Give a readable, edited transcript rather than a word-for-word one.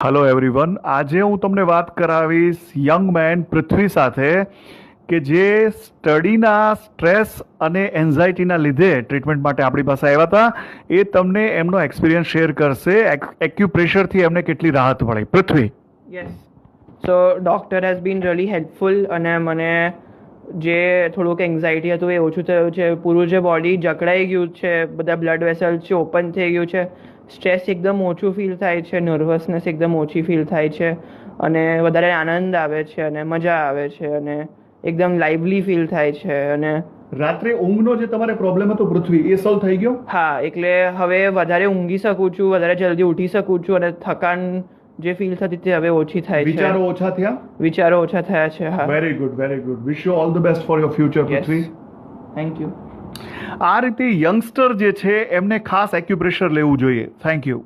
Hello everyone, આજે હું તમને વાત કરાવીશ યંગ મેન પૃથ્વી સાથે કે જે સ્ટડીના સ્ટ્રેસ અને એન્ઝાયટીના લીધે ટ્રીટમેન્ટ માટે આપણી પાસે આવ્યા હતા. એ તમને એમનો એક્સપિરિયન્સ શેર કરશે. એક્યુપ્રેશરથી એમને કેટલી રાહત મળી. Prithvi. Yes. So doctor has been really helpful અને મને જે થોડુંક એન્ઝાયટી હતું એ ઓછું થયું છે. પૂરું જે બોડી જકડાઈ ગયું છે, બધા બ્લડ વેસલ છે ઓપન થઈ ગયું છે. સ્ટ્રેસ એકદમ ઓછું ફીલ થાય છે, નર્વસનેસ એકદમ ઓછી ફીલ થાય છે અને વધારે આનંદ આવે છે અને મજા આવે છે અને એકદમ લાઇવલી ફીલ થાય છે. અને રાત્રે ઊંઘનો જે તમારે પ્રોબ્લેમ હતો પૃથ્વી, એ સોલ્વ થઈ ગયો? હા, એટલે હવે વધારે ઊંઘી શકું છું, વધારે જલ્દી ઉઠી શકું છું અને થકાન જે ફીલ થતી તે હવે ઓછી થાય છે. વિચારો ઓછા થયા? વિચારો ઓછા થયા છે. હા. Very good, very good. Wish you all the best for your future Prithvi. Thank you. આ રીતે યંગસ્ટર જે છે એમને ખાસ એક્યુપ્રેશર લેવું જોઈએ. Thank you.